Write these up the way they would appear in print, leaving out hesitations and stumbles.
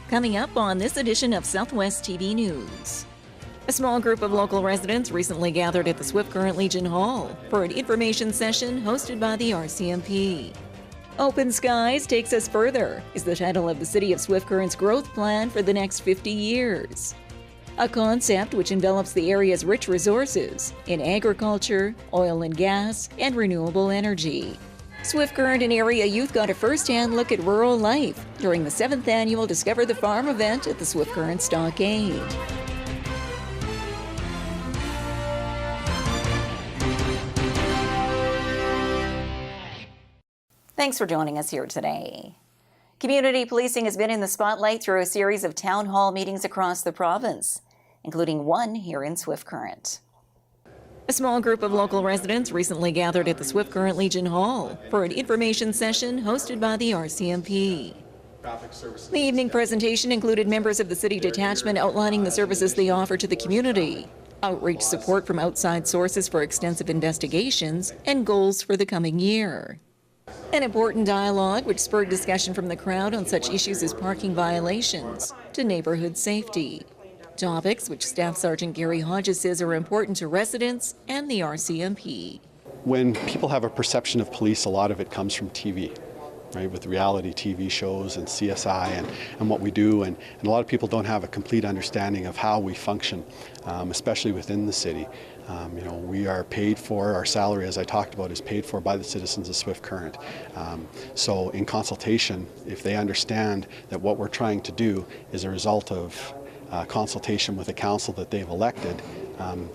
Coming up on this edition of Southwest TV News. A small group of local residents recently gathered at the Swift Current Legion Hall for an information session hosted by the RCMP. Open Skies Takes Us Further is the title of the City of Swift Current's growth plan for the next 50 years. A concept which envelops the area's rich resources in agriculture, oil and gas, and renewable energy. Swift Current and area youth got a first-hand look at rural life during the 7th annual Discover the Farm event at the Swift Current Stockade. Thanks for joining us here today. Community policing has been in the spotlight through a series of town hall meetings across the province, including one here in Swift Current. A small group of local residents recently gathered at the Swift Current Legion Hall for an information session hosted by the RCMP. The evening presentation included members of the city detachment outlining the services they offer to the community, outreach support from outside sources for extensive investigations, and goals for the coming year. An important dialogue which spurred discussion from the crowd on such issues as parking violations to neighborhood safety. Topics which Staff Sergeant Gary Hodges says are important to residents and the RCMP. When people have a perception of police, a lot of it comes from TV, right, with reality TV shows and CSI and what we do, and a lot of people don't have a complete understanding of how we function, especially within the city. We are paid for, our salary, as I talked about, is paid for by the citizens of Swift Current. So in consultation, if they understand that what we're trying to do is a result of consultation with the council that they've elected,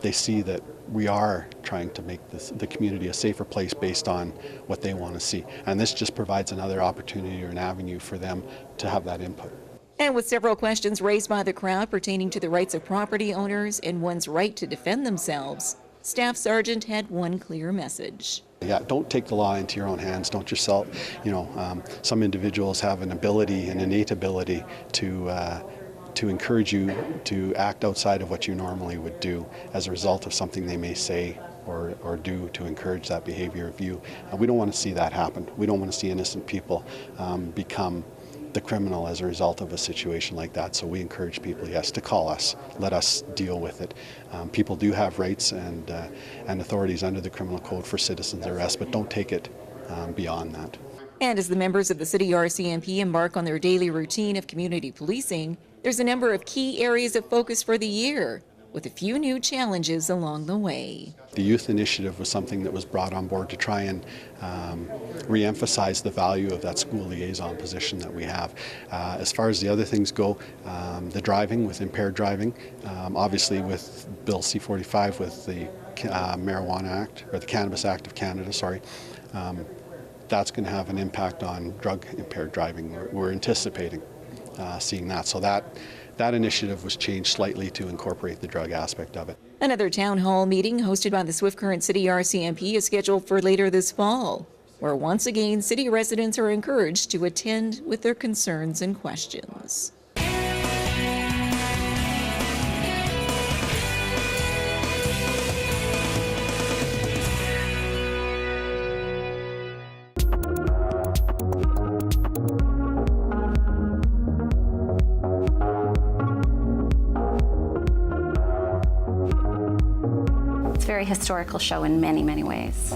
they see that we are trying to make the community a safer place based on what they want to see. And this just provides another opportunity or an avenue for them to have that input. And with several questions raised by the crowd pertaining to the rights of property owners and one's right to defend themselves, Staff Sergeant had one clear message. Yeah, don't take the law into your own hands. Don't yourself, some individuals have an innate ability to encourage you to act outside of what you normally would do as a result of something they may say or do to encourage that behavior of you. We don't want to see that happen. We don't want to see innocent people become the criminal as a result of a situation like that. So we encourage people, yes, to call us. Let us deal with it. People do have rights and authorities under the criminal code for citizens arrest, but don't take it beyond that. And as the members of the City RCMP embark on their daily routine of community policing, there's a number of key areas of focus for the year, with a few new challenges along the way. The youth initiative was something that was brought on board to try and re-emphasize the value of that school liaison position that we have. As far as the other things go, the driving, with impaired driving, obviously with Bill C-45, with the Marijuana Act, or the Cannabis Act of Canada, sorry, that's going to have an impact on drug-impaired driving. We're anticipating seeing that. So that initiative was changed slightly to incorporate the drug aspect of it. Another town hall meeting hosted by the Swift Current City RCMP is scheduled for later this fall, where once again city residents are encouraged to attend with their concerns and questions. It's a very historical show in many, many ways.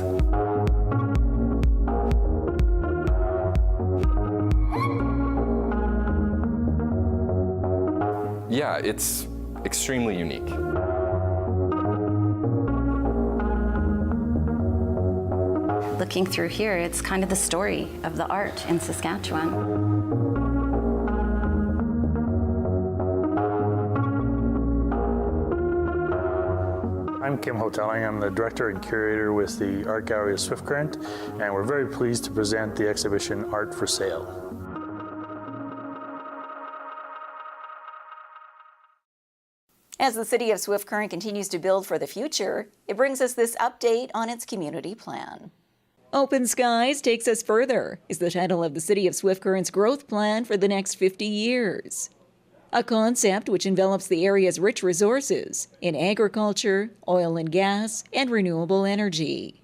Yeah, it's extremely unique. Looking through here, it's kind of the story of the art in Saskatchewan. I'm Kim Hoteling. I'm the director and curator with the Art Gallery of Swift Current, and we're very pleased to present the exhibition Art for Sale. As the City of Swift Current continues to build for the future, it brings us this update on its community plan. Open Skies Takes Us Further is the title of the City of Swift Current's growth plan for the next 50 years. A concept which envelops the area's rich resources in agriculture, oil and gas, and renewable energy.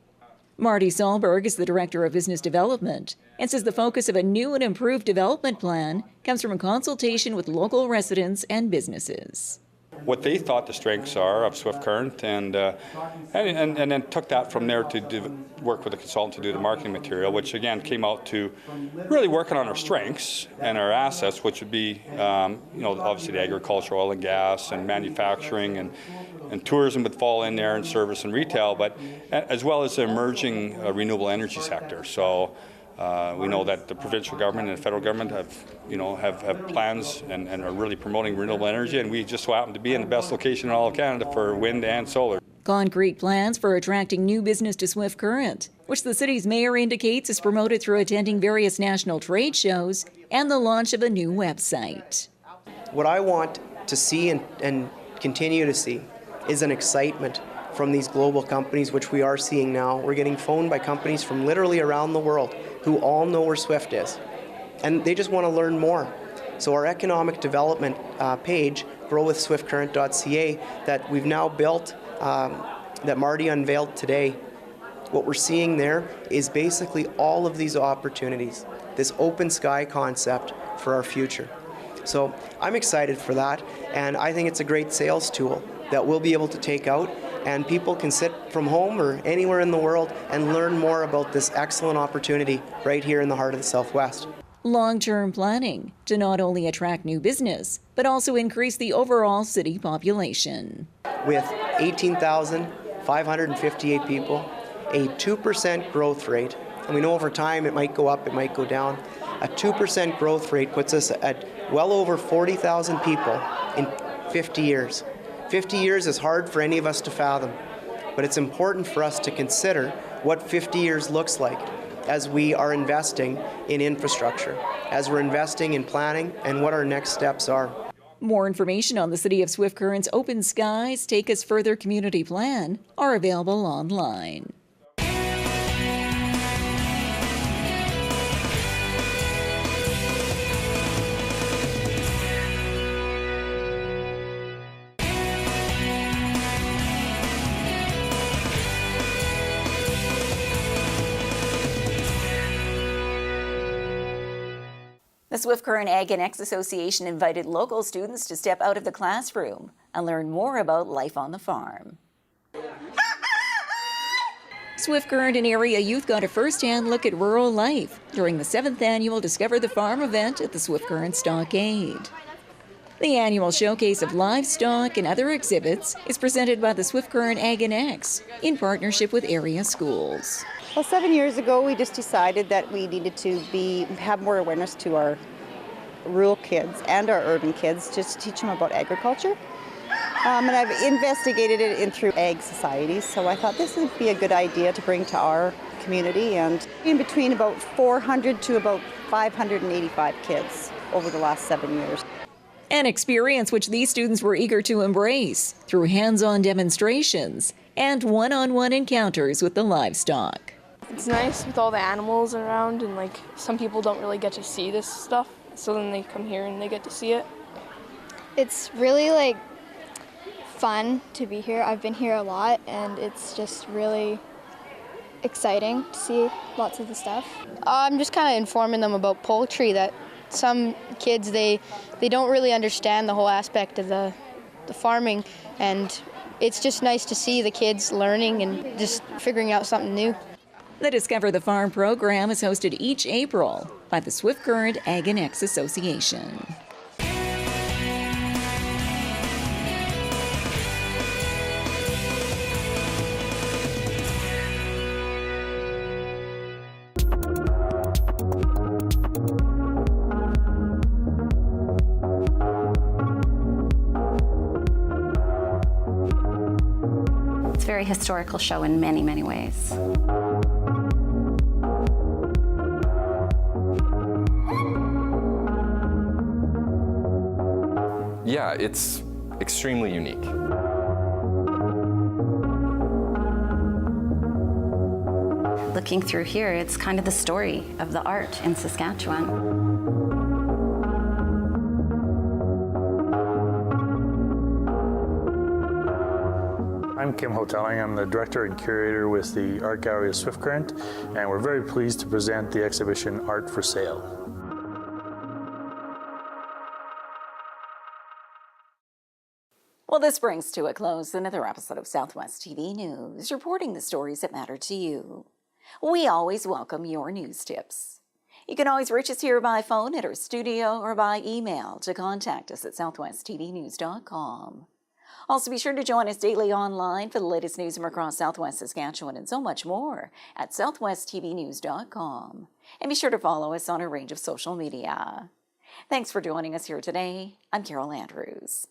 Marty Sahlberg is the Director of Business Development and says the focus of a new and improved development plan comes from a consultation with local residents and businesses. What they thought the strengths are of Swift Current, and then took that from there to work with a consultant to do the marketing material, which again came out to really working on our strengths and our assets, which would be obviously the agriculture, oil and gas, and manufacturing, and tourism would fall in there, and service and retail, but as well as the emerging renewable energy sector. So we know that the provincial government and the federal government have plans and are really promoting renewable energy, and we just so happen to be in the best location in all of Canada for wind and solar. Concrete plans for attracting new business to Swift Current, which the city's mayor indicates is promoted through attending various national trade shows and the launch of a new website. What I want to see and continue to see is an excitement from these global companies, which we are seeing now. We're getting phoned by companies from literally around the world who all know where Swift is, and they just want to learn more. So our economic development page, growwithswiftcurrent.ca, that we've now built, that Marty unveiled today, what we're seeing there is basically all of these opportunities, this open sky concept for our future. So I'm excited for that, and I think it's a great sales tool that we'll be able to take out, and people can sit from home or anywhere in the world and learn more about this excellent opportunity right here in the heart of the Southwest. Long-term planning to not only attract new business, but also increase the overall city population. With 18,558 people, a 2% growth rate, and we know over time it might go up, it might go down, a 2% growth rate puts us at well over 40,000 people in 50 years. 50 years is hard for any of us to fathom, but it's important for us to consider what 50 years looks like as we are investing in infrastructure, as we're investing in planning, and what our next steps are. More information on the City of Swift Current's Open Skies Take Us Further community plan are available online. The Swift Current Ag and X Association invited local students to step out of the classroom and learn more about life on the farm. Swift Current and area youth got a first-hand look at rural life during the 7th annual Discover the Farm event at the Swift Current Stockade. The annual showcase of livestock and other exhibits is presented by the Swift Current Ag and X in partnership with area schools. Well, 7 years ago, we just decided that we needed to have more awareness to our rural kids and our urban kids, just to teach them about agriculture. And I've investigated it through ag societies, so I thought this would be a good idea to bring to our community, and in between about 400 to about 585 kids over the last 7 years. An experience which these students were eager to embrace through hands-on demonstrations and one-on-one encounters with the livestock. It's nice with all the animals around, and some people don't really get to see this stuff, so then they come here and they get to see it. It's really fun to be here. I've been here a lot, and it's just really exciting to see lots of the stuff. I'm just kind of informing them about poultry, that some kids, they don't really understand the whole aspect of the farming, and it's just nice to see the kids learning and just figuring out something new. The Discover the Farm program is hosted each April by the Swift Current Ag and X Association. It's a very historical show in many, many ways. Yeah, it's extremely unique. Looking through here, it's kind of the story of the art in Saskatchewan. I'm Kim Hotelling. I'm the director and curator with the Art Gallery of Swift Current, and we're very pleased to present the exhibition Art for Sale. Well, this brings to a close another episode of Southwest TV News, reporting the stories that matter to you. We always welcome your news tips. You can always reach us here by phone at our studio or by email to contact us at southwesttvnews.com. Also, be sure to join us daily online for the latest news from across Southwest Saskatchewan and so much more at southwesttvnews.com. And be sure to follow us on a range of social media. Thanks for joining us here today. I'm Carol Andrews.